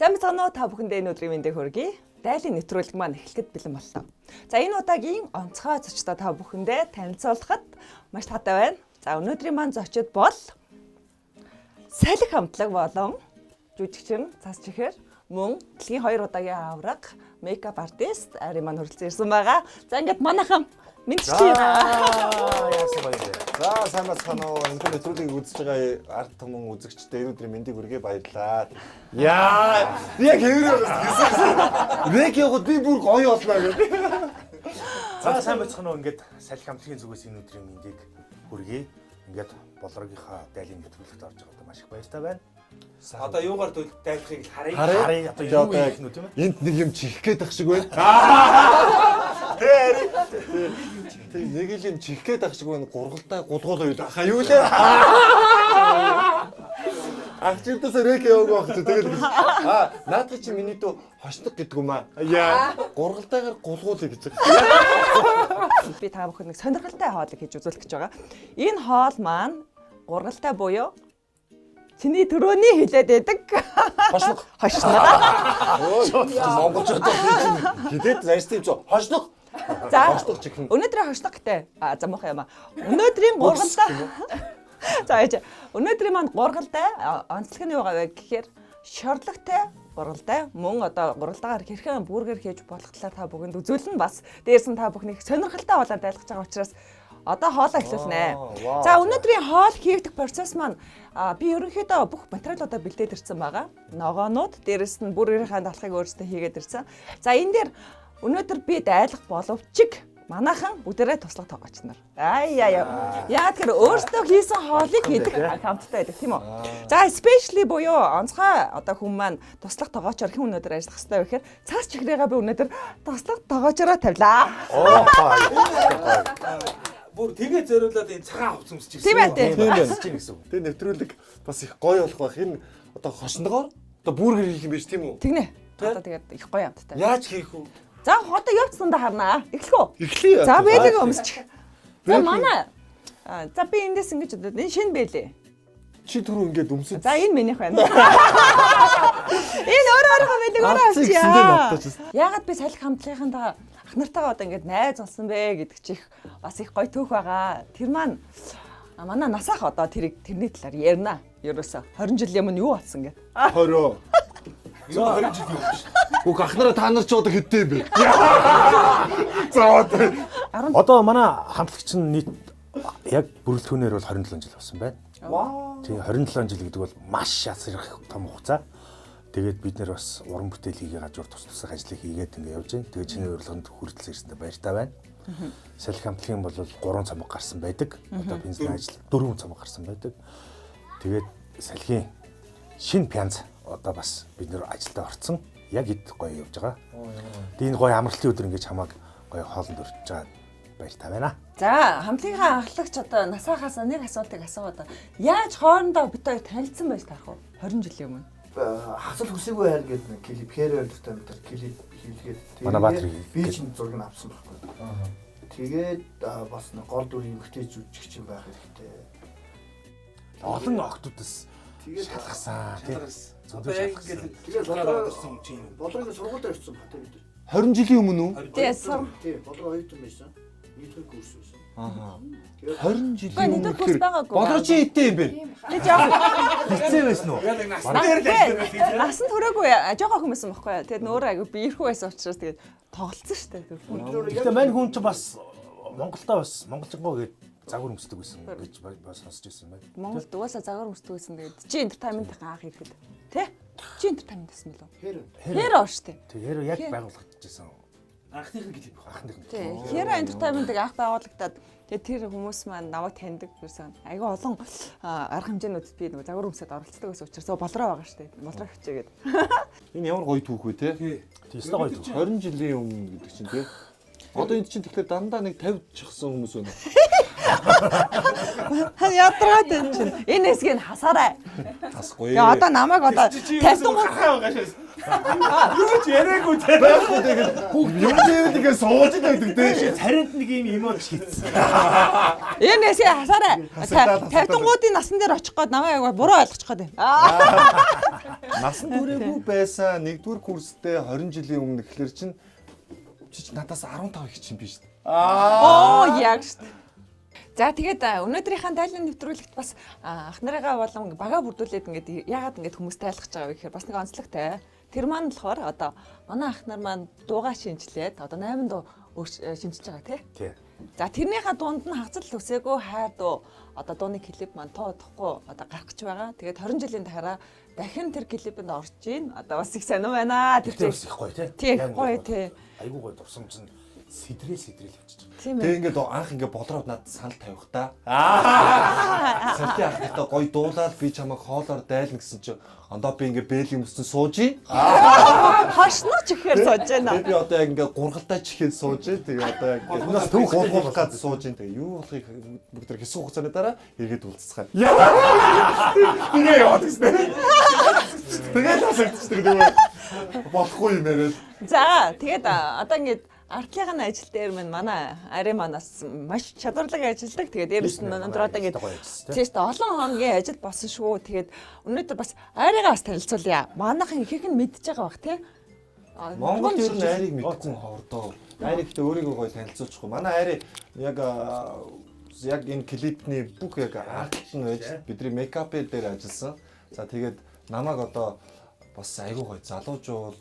Сайн байна уу та бүхэндээ энэ өдрийн мэндийг хүргэе. Дайлын нэвтрүүлэг маань эхлэхэд бэлэн боллоо. За энэ удаагийн онцгой зочдоо та бүхэндээ танилцуулахад маш таатай байна. За өнөөдрийн маань зочид бол салхи хамтлаг болон жүжигчин цас чихэр мөн дэлхийн 2 удаагийн авраг мейкап артист Ари маань хүрэлцэн ирсэн байгаа. За ингээд манайхан мэдчихээ. Яасан баярлалаа. За сайн бацхан уу. Энэ нэвтрүүлгийг үзэж байгаа ард түмэн үзэгчдээ энэ өдрийн мэндийг хүргэе баярлалаа. Яа, яг хэвээр байсан. Рек явахад би бүр гоё боллоо гэдэг. За сайн бацхан уу. Ингээд салхи хамтлагийн зүгээс энэ өдрийн мэндийг хүргэе. Ингээд болрогийнхаа дайлын нэвтрүүлэгт орж байгаадаа маш их баяртай байна. Одоо юугаар дайлахыг харъя. Харъя одоо юу хийх нь тийм ээ. Энд нэг юм чихэх гээд ах шиг байна. Тэг нэг л юм чихэх гээд ах шиг байна. Гургалтай гудгуул үед аха юу лээ. Ахчирдаас рек яваагүй байх чи тэгэл. Наадах чи миний дүү хошдог гэдэг юм аа. Яа. Гургалтайгаар гулгуулъя гэж байгаа. Би та бүхэнд нэг сонирхолтой хоолыг хийж үзүүлэх гэж байгаа. Энэ хоол маань гургалтай буюу чиний төрөний хилээд байдаг. Хошдог. Хошноо. Монголчууд хилээд зарстив ч хошдог. За Хошдог чихэн. өнөөдрийн хошдог гэдэг за муухай юм аа. Өнөөдрийн гургалтай. За яа. Өнөөдрийн маань гургалтай онцлог нь юу вэ гэхээр шорлогтой гургалтай мөн одоо гургалтайгаар хэрхэн бүргэр хийж болох талаар та бүхэнд үзүүлнэ бас дээрс нь та бүхнийг сонирхолтой болоод байлгаж байгаа учраас одоо хоолоо эхлүүлнэ. За өнөөдрийн хоол хийгдэх процесс маань би ерөнхийдөө бүх материалуудаа бэлдээд ирсэн байгаа. Ногоонууд, дээрэс нь бүргэрийн далхыг өөрсдөө хийгээд ирсэн. За энэ дээр өнөөдөр би дайлах боловч манайхан бүгдээрээ туслах тоогооч нар. Яа тэгэхээр өөрсдөө хийсэн хоолыг хийдэг хамттай байдаг тийм үү? За especially буюу онцгой одоо хүн маань туслах тоогоочоор хэн өнөөдөр ажиллах хэрэгтэй вэ гэхээр цаас чихрээгээ би өнөөдөр туслах тоогоочороо тавилаа. Бүр тэгээ зориулаад энэ цагаан хувц өмсч Тийм ээ. Тийм байна. Тэгээ нэвтрүүлэг бас их гоё болох байх. Энэ одоо хошногоор одоо бүргэр хийх юм биш тийм үү? Тэгнэ. Одоо тэгээд их гоё амттай. Яаж хийх вэ? За одоо явцсандаа харнаа. Эхлэх үү? Эхлэе. За бэлэг өмсчих. За манай. За би эндээс ингэж бодоод энэ шинэ бэлээ. Чи түрүү ингээд өмсөж. За энэ минийх байна. Энэ өөрөө бэлэг авчихъя. Яагаад би салхи хамтлагийнхаа ах нартайгаа одоо ингээд найз болсон бэ гэдэг чих бас их гоё төөх байгаа. Тэр маань манай насаах одоо тэрний талаар ярина. Ерөөсө 20 жилийн өмнө юу болсон гэд. 20. За 20 жил юу биш. Уг ахнараа та нар ч одоо хэдтэй юм бэ? За Одоо манай хамтлагч нь нийт яг бүрэлдэхүүнээр бол 27 жил болсон байна. Тэгээ 27 жил гэдэг бол маш ясрах том хугацаа. Тэгээд бид нэр бас уран бүтээл хийгээ гажуур тусах ажлыг хийгээд ингэ явж байна. Тэгээ чиний урилганд хүрэлцэн ирсэндээ баяртай байна. Салхи хамтлагийн бол 3 цамаг гарсан байдаг. Одоо бензин ажил 4 цамаг гарсан байдаг. Тэгээд салхигийн шинэ пянз одоо бас бид нэр ажилдаа орцсон. Яг ид гоё явж байгаа. Тэгээ энэ гоё амралтын өдөр ингэж хамааг гоё хоолнд өрчөж байгаа баяртай байна. За хамтлагийнхаа ахлагч одоо насаахаас нэг асуултыг асуугаад яаж хоорондоо бид хоёр танилцсан байж тарах вэ? 20 жилийн өмнө. Хасал хүсээгүй хайр гэдэг нэг клип хэр өртөө бид клип хийлгээд Манай Баатар би ч зураг нь авсан байхгүй. Тэгээд бас нэг гол дүрийн эмгтэй жүжигч юм байх хэрэгтэй. Олон охтуудаас шалгасан тийм. Одоо яг ингээд Тэгээд болоод чи юм. болрыг сургуульд орсон бат бид. 20 жилийн өмнө үү? Тийм, болроо хоёр юм байсан. Нийтгэн курс байсан. 20 жилийн Гэхдээ өмнө нэг курс байгаагүй. болоо чи хэдтэй юм бэ? Би жоо Хэцээ байсан уу? Яг нэг насны дээр л ажиллаж насан тураагүй жоохон хүмүүс юм баггүй. Тэгээд нөөрэ айгу биерхүү байсан учраас тэгээд тоглолцсон шүү дээ. Гэтэ мань хүн ч бас Монголдоо бас монголчгоо гээд загвар өмсдөг байсан гэж бас сонсч байсан байна. Монголд угаасаа загвар өмсдөг байсан. Тэгээд чи entertainment анх ирэхэд тий? Чи entertainment гэсэн мөлөө? Хэр ор штэ. Тэгэхээр яг байгуулагдчихсан. анхныхын клип байх. Анхных. Тий. Хера entertainment-ыг анх байгуулагдаад тэгээд тэр хүмүүс маань намайг таньдаг гэсэн. Айгүй олон арга хэмжээнүүдэд би нөгөө загвар өмсөд оролцдог гэсэн учраас болроо байгаа штэ. Болроо хичээгээд. Энэ ямар гоё түүх вэ те? Тийс гоё зү. 20 жилийн өмнө гэдэг чинь те. Одоо энд чинь тэгэхээр дандаа нэг 50 чихсан хүмүүс байна. Ядраад энэ чинь. Энэ хэсгийг нь хасаарай. Тасахгүй. Тэгээ одоо намайг одоо тавьсан хахаа байгаа шээс. Юу ч яриаггүй те. байхгүй тэгээд юм дээвэлгээ сууж байдаг дээ. Царинт нэг юм эмоц хийсэн. Энэ хэсгийг хасаарай. 50-уудын насан дээр очих гээд намайг буруу ойлгочих гээд байна. Насан туршаагүй байсан 1-р курстэй 20 жилийн өмнө гэхэлэр чинь чи надаас 15 их чинь биш. Оо яг шүү дээ. За тэгээд өнөөдрийнхээ тайлбар нэвтрүүлэгт бас ах нарыгаа болон бага бүрдүүлээд ингээд яагаад ингээд хүмүүс тайлгаж байгаа вэ гэхээр бас нэг онцлогтой. Тэр маань болохоор одоо манай ах нар маань дуугаа шинжилээд одоо 8 дуу шинжилж байгаа тий. За тэрнийхээ дунд нь хагцал үсээгүй хайр дуу одоо дууны клип маань тоодохгүй одоо гарах гэж байгаа. Тэгээд 20 жилийн дараа дахин тэр клипэнд орж ийн. Одоо бас их сонирн байна. Тэр бас их гоё тий. Тийм гоё тий. Айгуу гоё дурсамж нь сэдрэл явчихж байгаа. Тийм Тэгээ ингээд анх ингээд бодроод надад санал тавих та. Сарти ахтай гоё дуулаад би чамайг хоолоор дайлна гэсэн чи ондоо би ингээд бээлийн өмсөн сууж. Хашнаач ихээр сууж байна. Тэгээ би одоо яг ингээд гургалтай чихээд сууж. Тэгээ одоо яг өнөөс түүх гургуулах гад сууж. Тэгээ юу болохыг бүгд хэсэг хугацааны дараа эргээд уулзцгаая. Тэгээ яваад гэсэн. Тэгээ насагдчихдаг тэгээ. Болохгүй юм яриад. За тэгээд одоо ингээд артлын ажил дээр манай ари манаас маш чадварлаг ажилладаг. Тэгээд дээрээс нь өнөөдөр одоо ингээд тийш олон хоногийн ажил болсон шүү. Тэгээд өнөөдөр бас аригаа бас танилцуулъя. Манайхан ихэнх нь мэдж байгаа бах тий. Монгол ер нь айрыг мэдсэн хордоо. Айрыг гэхдээ өөрийгөө гоё танилцуулчихгүй. Манай айри яг энэ клипний бүх яг арт нь байж бидний мейкапын дээр ажилласан. За тэгээд намайг одоо бас айгүй гоё залуужуул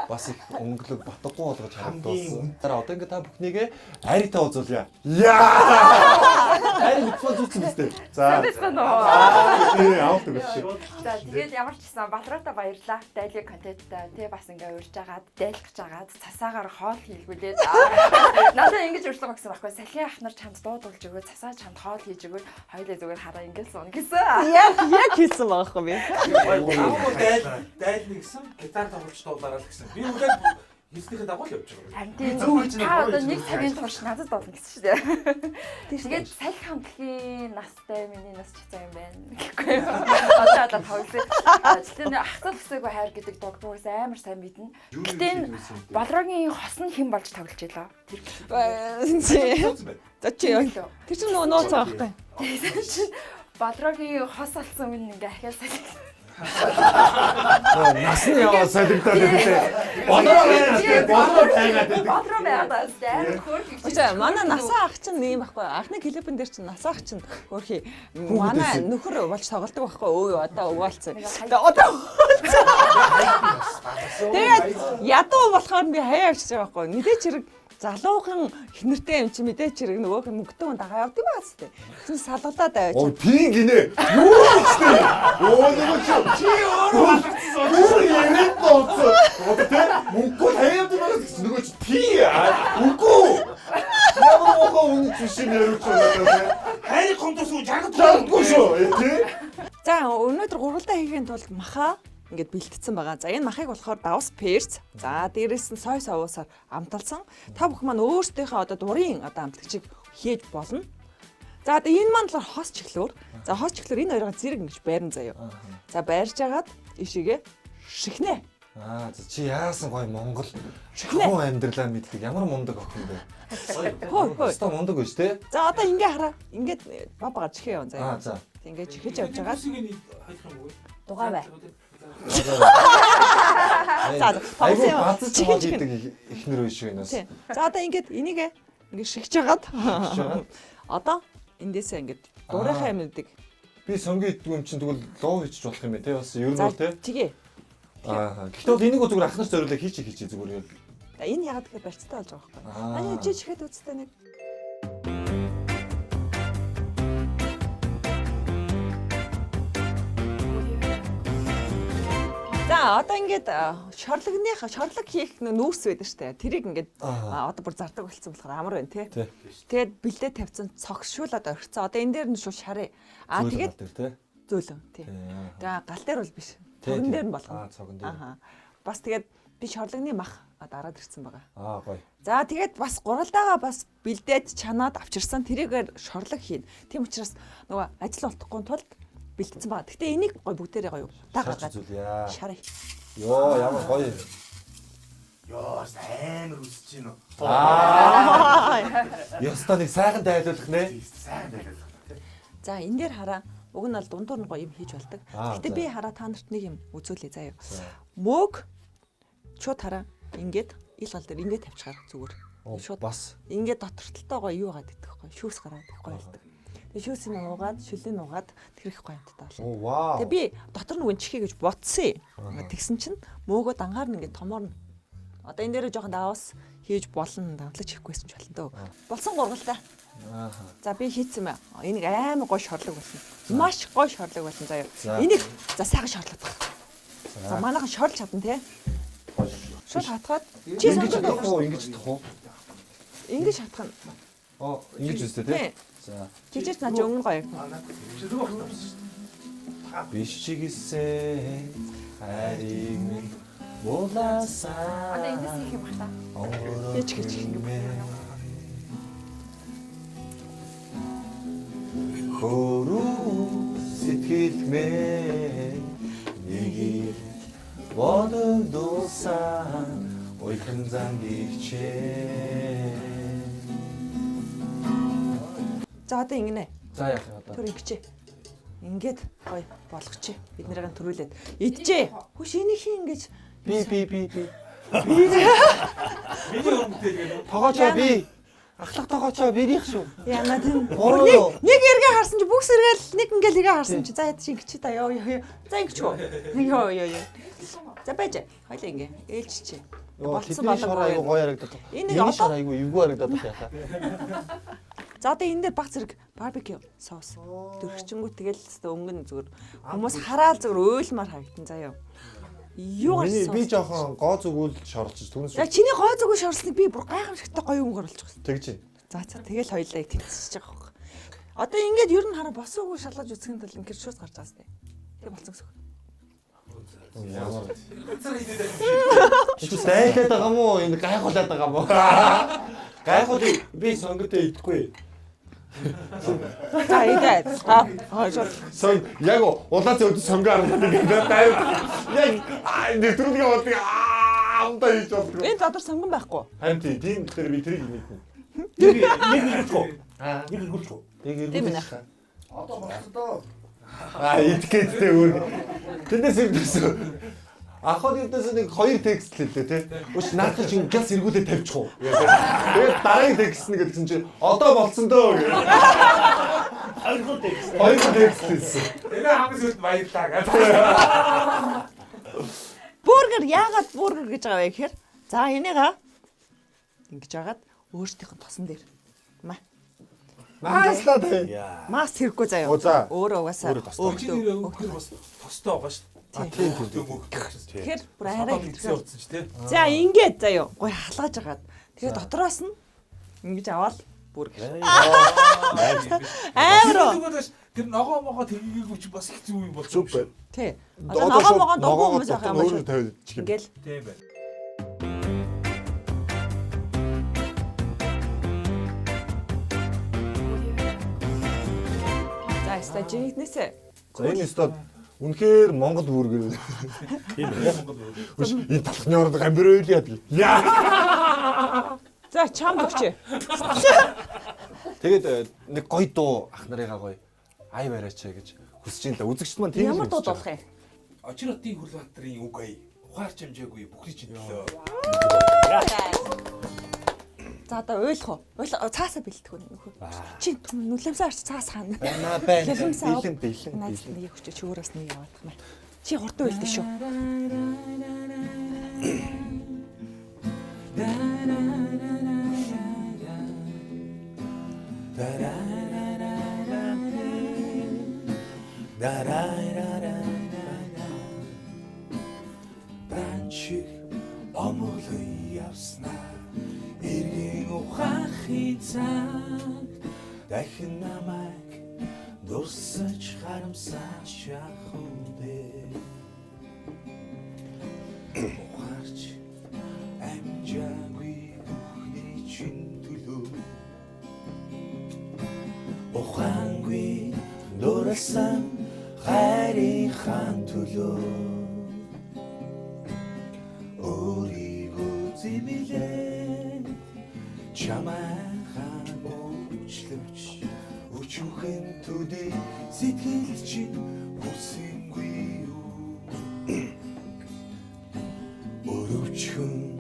бас их өнгөлөг батггүй болгож харагдуулсан. Дараа одоо ингээ та бүхнийгээ айртай уулзуулъя. Айр мэдфон зүтсэн үстэй. За. Аавт өгч. За тэгээд ямар ч гэсэн Балруута баярлаа. Дайлын контенттай тий бас ингээ урьж агаад, дайлах гэж агаад цасаагаар хоол хийлгүүлээд надад ингэж урьдлага өгсөн байхгүй. Салхин ах нар чамд дуудуулж өгөө, цасаа чамд хоол хийж өгөө. Хоёулаа зүгээр хараа ингээл суун гэсэн. Яг хэлсэн байхгүй би. Дайл нэгсэн гитар тоглож дуулаарай л гэсэн. Би үгээд хэлснийхээ дагуу л явж байгаа. Харин тийм зөв гэж та одоо нэг цагийн турш надад болно гэсэн шүү дээ. Тэгээд салхи хамтлагийн настай миний нас ч хэцүү юм байна гэхгүй юу. Одоо тоглосон. Ажлын ахцал хүсээгүй хайр гэдэг дугдуугаас амар сайн мэднэ. Гэтэ Балрогийн хос нь хэн болж тоглож илаа? За чи тэр чинь нөгөө нууц байгаа байхгүй. Балрогийн хос алсан юм ингээ ахиал салхи. Насны яваа солигдоод гэдэг. Бодроо байгаад байдаг. Бодроо байгаад байна. Очоо манай насаа ах чинь ийм байхгүй. Анхны клипэн дээр чинь насаа ах чинь хөөрхий манай нөхөр болж тоглодог байхгүй. Өө одоо угаалцсан. Одоо тэгээд ядуу болохоор би хаяа авчиж байгаа байхгүй. Мэдээч хэрэг залуухан хинэртэй юм чи мэдээч хэрэг нөгөөх нь мөнгөтэй хүн дагаа явдаг байгаас тээ. Тэгсэн салгалаад аваач. Оо пин гинэ. Юу гэжтэй. Оо нөгөө чи өөрөө балгацсан. Юу яриад бооцоо. Одоо тэ мөнгө хаяад байгаа гэсэн нөгөө чи пи. Үгүй. Ямар мохоо үний чишин яриуч байна. Хайрыг контурсгүй Жагдгүй шүү. Тэ. За өнөөдөр гурвалдаа хийхин тулд маха ингээд бэлтгэсэн байгаа. За энэ махыг болохоор давс перц. За дээрэс нь сой соусаар амталсан. Та бүх маань өөрсдийнхөө одоо дурын одоо амтлагчийг хийж болно. За одоо энэ маань болохоор хос чихлөөр. За хос чихлөөр энэ хоёроо зэрэг ингэж байран заяа. За байрж агаад ишигээ шихнэ. Чи яасан гоё Монгол шихнэ амьдралаа мэддэг ямар мундаг охин бэ? Хөө. Өстө мундаг биш тэ? За одоо ингээ хараа. Ингээд бабагаар чихээ яваа заяа. За. Ингээ чихэж явж байгаа. Дугаа бай. За айгүй бацж байгаа гэдэг ихнэр үе шиг энэс. За одоо ингээд энийг ингээ шигж хагаад одоо эндээсээ ингээд дуурайхаа юм гэдэг. Би сөнгө иддэг юм чинь тэгвэл лоо хийчих болох юм байна те бас ер нь бол те. Тэгээ. Гэхдээ энийг зүгээр ахнаас зориулаад хийчих зүгээр яг. Энэ ягаад гэхээр барьцтай болж байгаа байхгүй. Ани чи чихэд үзтээ нэг. За одоо ингээд шорлог хийх нүүрс байдаг штэ. Тэрийг ингээд одоо бүр зардаг болсон болохоор амар байна тий. Тэгээд бэлдээ тавьсан цогшуулаад орхицсан. Одоо энэ дээр нь шууд шараа. Тэгээд зөөлөн тий. Тэгээ гал дээр бол биш. Цогн дээр нь болгоно. Цогн дээр. Бас тэгээд би шорлогны мах дараад ирсэн байгаа. Аа гоё. За тэгээд бас гуралдаагаа бас бэлдээд чанаад авчирсан тэрийгээр шорлог хийн. Тийм учраас нөгөө ажил олдохгүй тулд бэлдсэн байгаа. Гэтэ энийг гоё бүгдээрээ гоё та гаргаад Үзүүлье. шараа. Йоо ямар гоё. Йоо амар үсэж гин үү. Ястаа нэг сайхан тайлуулах нэ. Сайн байлаа. За энэ дээр хараа. Уг нь бол дундуур нь гоё юм хийж болдог. Гэтэ би хараа та нарт нэг юм үзүүлээ заяа. Мөөг шууд хараа. Ингээд ил гал дээр ингээд тавьчихаар зүгээр. Шууд Бас ингээд дотортолтой гоё юу гаад идэх гоё. Шүүс гараад их гоё болдог. Тэгээ шүүсийг уугаад, шүлийг уугаад тэр их гоё амттай болно. оо вау. Тэгээ би дотор нь үнчихээ гэж бодсон. Тэгсэн чинь мөөгөө дангаар нь ингээд томоор нь. Одоо энэ дээрээ жоохон даваас хийж болно, давлаж хийхгүйсэн ч болно дөө. Болсон гургалтай. За би хийцэн мэ. Энийг амар гоё шорлог болсон. Маш гоё шорлог болсон заяа. Энийг за сайхан шорлоод. За манайхан шорлж чадна те. Шууд хатгаад чи Ингэж сонгоод чадах уу? Ингэж чадах уу? ингэж хатах нь. Оо ингэж үстэй тий. За. Чичээч наач өнгө гоё. Биш чигсэн хариг минь боласаа. Одоо ингэж хийх юм байна. Яч гэж. Хөрөө сэтгэл мэн нэг бодогдуулсан ойхон зан гихчээ. За одоо ингэнэ. За яах вэ одоо? Түр ингэчээ. Ингээд гоё болгочих. Бид нэрийг төрүүлээд идчихээ. Хүш энийг хин ингэж Би. Миний өмгтэй гэдэг. Тогоочоо би. Ахлах тогоочоо бирих шүү. яна тийм. Ороо. Нэг эргээ харсан чи бүкс эргээл нэг ингээл эргээ харсан чи за яд чи ингэчээ та ёо. За ингэчөө. Ёо. За байж. Хойлоо ингэ. Ээлжчихээ. Болцсон болоо. айгу гоё харагдаад. Энэ Миний одоо- шар айгу эвгүй харагдаад байна. За одоо энэ дээр баг зэрэг барбекю соус дөрвчөнгүү тэгэл өнгөн зүгээр хүмүүс хараад зүгээр уйлмаар харагдсан заяа. Юу Миний би гарсан? жоохон гоо зүгүүл шорлож түнс. Яг чиний гоо зүгөө шорсныг би бүр гайхамшигтай гоё өнгө оруулж байгаа. Тэгж. За тэгэл хоёлаа тэнцэж байгаа хөөх. Одоо ингээд ер нь хараа босон үгүй шалгаж үзэх юм бол ингээд шууд гарч байгаа сте. Тэг болсон гэсэн. Ямар. Цаа идээд байх. Чи дайлаад байгаа мó? Энэ гайхуулаад байгаа мó? Гайхууд би сонготой идэхгүй. За идээд. Шууд. Сон яг улаан цэвд сонгоо харагдаад ингээд дайв. Яг нэвтрүүлгээ болдог амтаа хийж болдог. Энэ додар сонгон байхгүй. Харин тийм дээр би тэрийг мэднэ. Нэг иргүүлчихв. Нэг иргүүлчихв. Тэг Тийм ээ. иргүүлчих. Одоо болцоо. Итгэдтэй өөр. Тэндээс ирдээс. Ахад ирдээс нэг хоёр текст хэллээ тий. Үш наадах чинь газ эргүүлээ тавьчих уу. Тэгээд дараагийн текст нь гэдгсэн чинь одоо болцсон дөө. Хоёр текст хэлсэн. Энэ хамгийн сүүлд баярлаа гэдэг. Бургер яагаад бургер гэж байгаа вэ гэхээр за энийга ингэж яагаад өөрсдийнх нь тосон дээр. Маа. Мааслаа тий. Мас хэрэггүй заяа. Оо, за. Өөрөө угаасаа Чи нэр өгөх бас тостой байгаа шүү. Тийм. Тэгэхээр бүр арай хэлсэн болсон ч тий. За ингээд заяа. Гой халгааж агаад. Тэгээ дотроос нь ингэж аваад бургер. Амар. Тэр ногоо могоо тгийгээгүй чи бас хэцүү юм болчих. Супер. Тий. Одоо ногоо могоо дуугүй хүмүүс авах юм өөрөө байна. тавиад чих юм. Ингээл Тийм байна. за стажигнэсээ. За энэ стад үнэхээр Монгол бүргэр. Тийм ээ. Үш энэ талхны ордог амбир ойл яадаг. Яа. За чамд өгчээ. Тэгээд нэг гоё дуу ах нарыгаа гоё ай бариач гэж хүсэж ин л үзэгчд маань тийм Ямар дуу болох юм? Очиротын Хүлбаатарын үг ая. Ухаарч хэмжээгүй бүхний чинь төлөө. За одоо ойлгох уу? Ойлгоо цаасаа бэлдэх үү нөхөр. Чи нүлэмсээ арч цаас хаана. байна байна. Бэлэн Бэлэн. Найз нэг өгч чөөрөөс нэг яваад юм. Чи хурдан үйлдэ шүү. Банчиг омглоо явснаа эргэн ухаахын цаг дахин намайг дурсаж харамсаж явах үдэ ухаарч амь дурласан хайрынхан төлөө өөрийгөө зэмлээ чамайхан уучлаач өчүүхэн төдий сэтгэл чинь хүсэнгүй юу өрөвчхөн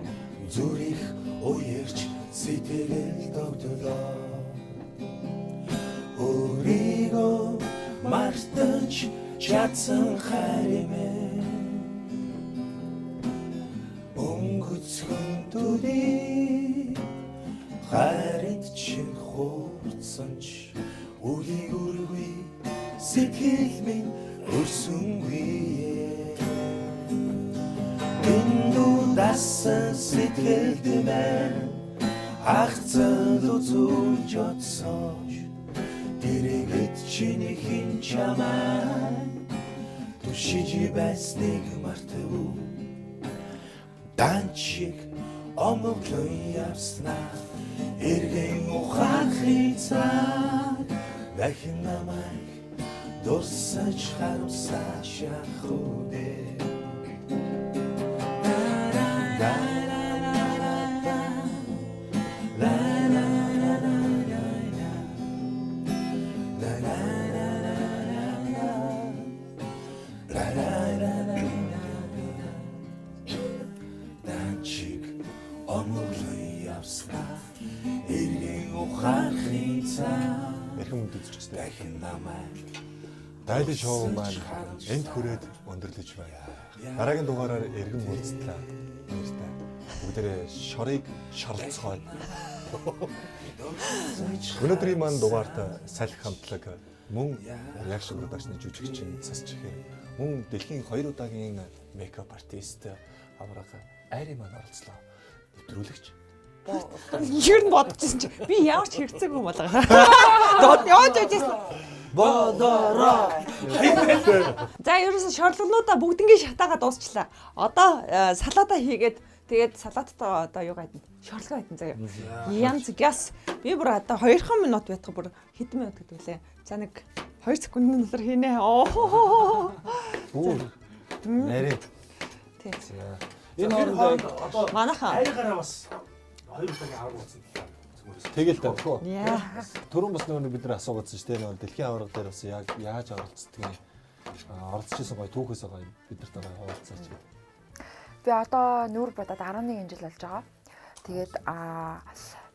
зүрх уярч сэтгэл тогтлоо өөрийгөө мартаж чадсан хайрмээ өнгөцгөн төдий хайрт чин хуурцанч үгийг үргүй сэтгэл минь өрсөнгүй Биндудасан сэтгэлд мэн хагцад үзүүлж отсооч Дэрэгт чиний хин чамай Түшиж байсныг мартав Данчиг омоглон явснаа Эргэн ухаахын цаг Дахин намайг дурсаж харамсаж яхудээ Данчиг омоглон явснаа Эргэн ухаахын цаг Эрхэм үнд үзэгчтэй дахин намайг Дайли шоу маань энд хүрээд өндөрлөж байна. Дараагийн дугаараар эргэн уулзтлаа. Баяртай. Бүгдээрээ шорыг шорлцгоод. Өнөөдрийн маань дугаарт салхи хамтлаг мөн яг шиг удаагчны жүжигчин цасчихэр мөн дэлхийн 2 удаагийн мейкап артист аврага айри маань оролцлоо. Нэвтрүүлэгч Ер нь бодчихсон чи би ямар ч хэрэгцээгүй болгоо. Дод яаж яжсэн. Бодороо. За ерөөсө шорлогнуудаа бүгднгийн шатаага дуусчлаа. Одоо салаата хийгээд тэгээд салааттаа одоо юу гайдана? Шорлого гайдана заяа. Янз гяс. Би бүр одоо 2 минут байтга бүр хэдэн минут гэдэг лээ. За нэг 2 секундын дотор хийнэ. Оо. Нарийн. Тийм. Энэ хооронд одоо Манайхан хайраараа бас 2 удаагийн авраг болсон. Тэгэл тавьхгүй. яа. Түрүүн бас нөгөө бид нар асуугаадсан шүү дээ. Нөгөө дэлхийн аварга дээр бас яг яаж оролцдгийг оролцчихсан гоё түүхээс гоё бид нартай гоё хуваалцаач. Би одоо нүүр бодоод 11 жил болж байгаа. Тэгээд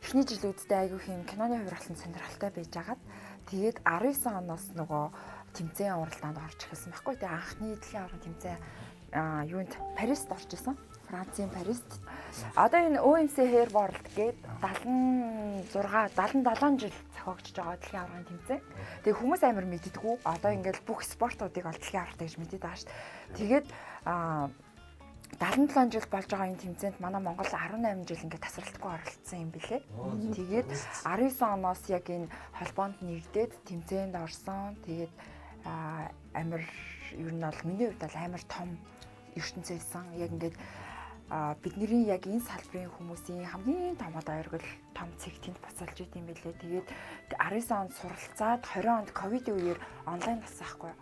эхний жилүүддээ айгүй хэм киноны хувиргалын сонирхолтой байж агаад тэгээд 19 оноос нөгөө тэмцээн уралдаанд орж ирсэн байхгүй. Тэгээд анхны дэлхийн аваргын тэмцээн юунд Парист орж исэн. Францын Парист. Одоо энэ OMC Hair World гээд 77 жил зохиогдож байгаа дэлхийн аваргын тэмцээн. Тэгээ хүмүүс амар мэддэггүй. Одоо ингээл бүх спортуудыг ол дэлхийн аваргатай гэж мэдээд байгаа шүү дээ. Тэгээд 77 жил болж байгаа энэ тэмцээнд манай Монгол 18 жил ингээд тасралтгүй оролцсон юм билээ. Тэгээд 19 оноос яг энэ холбоонд нэгдээд тэмцээнд орсон. Тэгээд амар ер нь бол миний хувьд бол амар том ертөнцөөсөн. Яг ингээд бидний яг энэ салбарын хүмүүсийн хамгийн том одоо оргил том цэг тэнд буцалж ид юм билээ. Тэгээд 19 онд суралцаад 20 онд ковидын үеэр онлайн болсон байхгүй юу?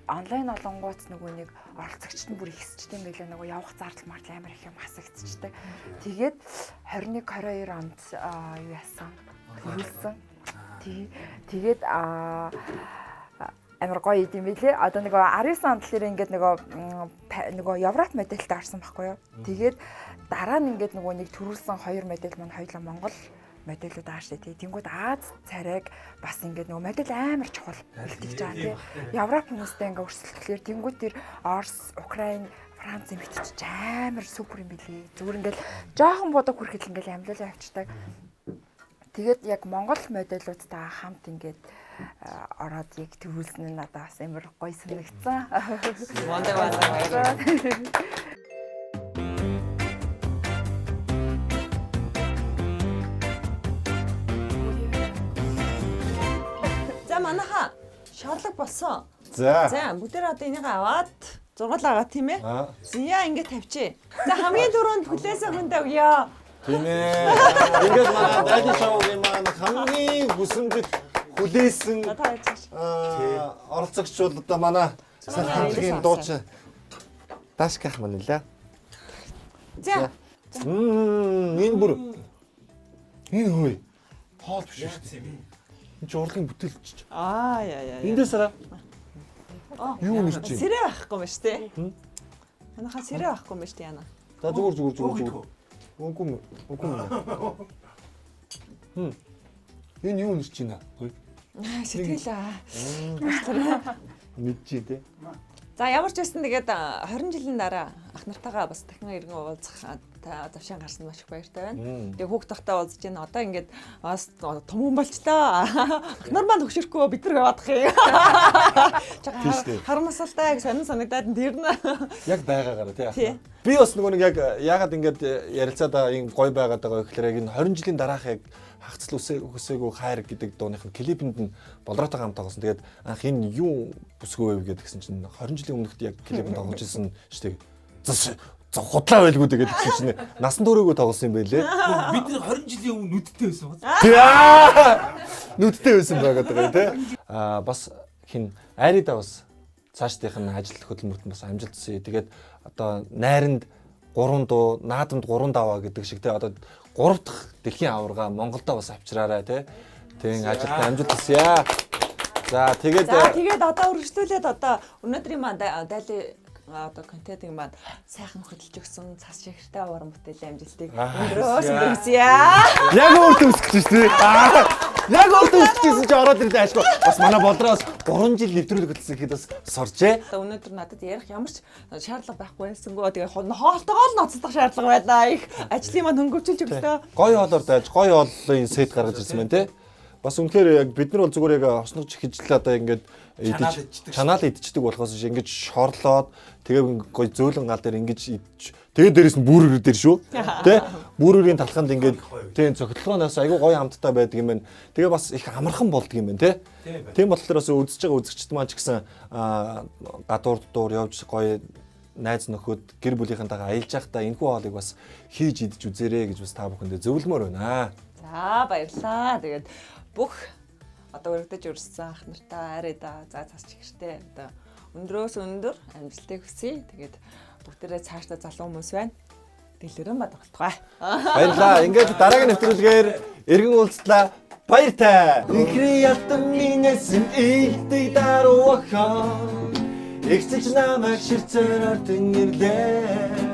Онлайн олонгооц нөгөө нэг оролцогчд нь бүр ихсчтэй юм билээ. Нөгөө явах зардал мартал амар их юм хасагдчихтэй. Тэгээд 21 22 онд юу яасан? Төрүүлсэн. Тэгээд амар гоё юм билээ. Одоо нөгөө 19 онд л ингээд нөгөө Европ медальтай орсон байхгүй юу? Тэгээд дараа нь ингээд нөгөө нэг төрүүлсэн 2 медаль маань хоёулаа Монгол медалүүд байгаа шүү дээ. Тэнгүүд Аз царайг бас ингээд нөгөө медаль амар чухал бэлтгэж байгаа тийм. Европ хүмүүстэй ингээд өрсөлдөхлөөр тэнгүүд тэр Орос, Украин, Франц мэдчих амар супер юм билээ. Зүгээр ингээд жоохон бодог хүртэл ингээд амьлуулаа авчдаг. Тэгээд яг Монгол медалуудтай хамт ингээд ороод яг төрүүлсэн нь надад бас амар гоё санагдсан. Монday баярлалаа. Манайха шорлог болсон. За. За бүгдээр одоо энийг аваад зургуулаагаа тийм ээ. Зя ингэ тавьчих. За хамгийн түрүүнд хүлээсээ хүндээ өгье. Тийм ээ. Ингээд манай дайли шоугийн маань хамгийн хүсэмжит хүлээсэн За та яцгааш. оролцогч бол одоо манай сайн хамтлагийн дуучин Дашках маань нэлээ. За. Энэ бүр энэ хөөе. Хоол биш шүү дээ. Энэ ч урлагийн бүтээлч. Яа. Эндээс араа. Юу нэр чи? Сэрээ байхгүй юм шүү дээ. Манайхаа сэрээ байхгүй юм шүү дээ яана. За зүгээр. Үгүй. Энэ юу нэр чи нэ? Хөөе. Сэтгэлээ. Мэдчи дээ. За ямар ч байсан тэгээд 20 жилийн дараа ах нартайгаа бас дахин иргэн уулзах завшаан гарсан маш их баяртай байна. Тэгээд хүүхд тахтаа уулзж байна. Одоо ингээд бас том хүн болчлоо. Ах нар маань хөшөрөхгүй бид нар яваадах юм. Харамсалтай сонин санагдаад тэр нь Яг байгаагаараа тий. Би бас нөгөө нэг яг яагаад ингээд ярилцаад ийм гой байгаад байгаа гэхээр яг энэ 20 жилийн дараах яг хагцл үсээгүй хайр гэдэг дууных нь клипэнд нь болроотой хамт тоглосон. Тэгээд анх энэ юу бүсгүй вэ гэдгсэн чинь 20 жилийн өмнөхд яг клипэнд тоглож ирсэн шүү дээ. Худлаа байлгүй тэгээд гэсэн чинь насан туршигөө тоглосон юм байлээ. Бид нар 20 жилийн өмнө нүдтэй байсан ба. Нүдтэй байсан байгаад байгаа тий. Бас хин Арида бас цаашдынх нь ажил хөдөлмөрт бас амжилт хүсье. Тэгээд одоо найранд 3 дуу, наадамд 3 даваа гэдэг шиг тий одоо 3 дахь дэлхийн аварга Монголдо бас авчраарай тий. Тэгин ажилд амжилт хүсье. За тэгээд одоо үргэлжлүүлээд одоо өнөөдрийн маань дайли одоо контентын маань сайхан хөдөлж өгсөн цас шигэртэй уран бүтээлийн амжилтыг өндрөөс өргөсье. Яг өөртөө үсгэж шүү дээ. Яг өөртөө үсгэжсэн чи ороод ирлээ аашгүй. Бас манай болдроос 3 жил нэвтрүүлэг хөтлсөн гэхэд бас соржээ. Одоо өнөөдөр надад ярих ямар ч шаардлага байхгүй байсангүй. Тэгээ хоолтойгоо л ноцдох шаардлага байна. Их ажлын маань хөнгөвчүүлж өглөө. Гой хоолоор дайж, гой хооллын сет гаргаж ирсэн байна те. Бас үнэхээр яг бид нар бол зүгээр яг осноч хижлээ одоо ингээд чанаал идчихдэг болохоос биш ингэж шорлоод тэгээ гой зөөлөн гал дээр ингэж идчих. Тэгээ дээрэс нь бүрээр дээр шүү. Тэ? Бүрээрийн талханд ингээд тийм цогтлогоноос айгүй гоё хамттай байдаг юм байна. Тэгээ бас их амархан болдог юм байна те. Тийм болохоор бас үзэж байгаа үзэгчд маань ч гэсэн гадуур дуур явж гоё найз нөхөд гэр бүлийнхэнтэйгээ аялж байхдаа энэхүү хоолыг бас хийж идэж үзээрэй гэж бас та бүхэндээ зөвлөмөр байна. За баярлалаа. Тэгээд бүх одоо өргөдөж өрссөн ах нартай Арида за цас чигэртэй одоо өндрөөс өндөр амжилтыг хүсье. Тэгээд бүгдээрээ цаашдаа залуу хүмүүс байна. Дэлгэрэн бад тоглохгүй. Баярлалаа. Ингээд дараагийн нэвтрүүлгээр эргэн уулзлаа. Баяртай. Ихри ятан минэсэн илтэй даруухан. Ихсэж намайг ширцээр ортон ирлээ.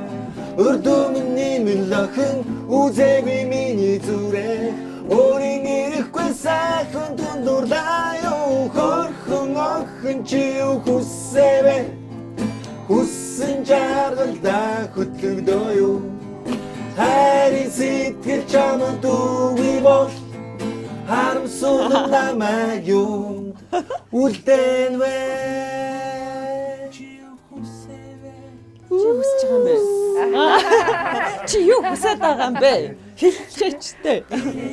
Өрдөөмний мэлхэн үзээгүй миний зүрээ. Өөрийн ирэхгүй сайхан дундуурлаа юу хөрхөн охин чи юу хүсэвэ хүссэн жаргалдаа хөтлөгдөө юу хайрын сэтгэл чамд үгүй бол харамсууд намайг юу үлдэн вэ чи юу хүсэвэ Чи хүсэж байгаа юм бэ? Чи юу хүсэж байгаа юм бэ? Хэлчихтэй.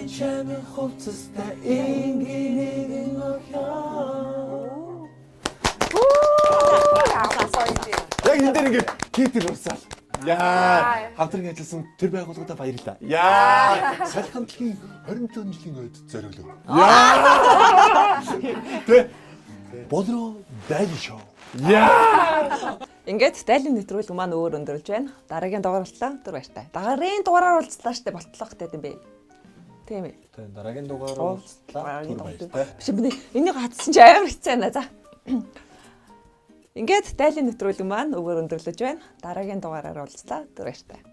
чамд хувцастай ингэнэг охин Яг энэ дээр ингээд хитэр урсаал. Яа, хамтран ажилласан тэр байгууллагуудаа баярлалаа. Яа, салхи хамтлагийн 27 жилийн ойд зориулав. Яа. Тэ болроо дайли шоу. Яа. Ингээд дайлын нэвтрүүлэг маань өөр өндөрлж байна. Дараагийн дугаарлалаа түр баяртай. Дараагийн дугаараар уулзлаа штэ болтлоо гэдэг юм бэ. Тийм ээ. Тэ дараагийн дугаараар уулзлаа. Түр баяртай. Биш би энийг хатсан чи амар хэцүү байна за. Ингээд дайлын нэвтрүүлэг маань өөр өндөрлөж байна. Дараагийн дугаараар уулзлаа түр баяртай.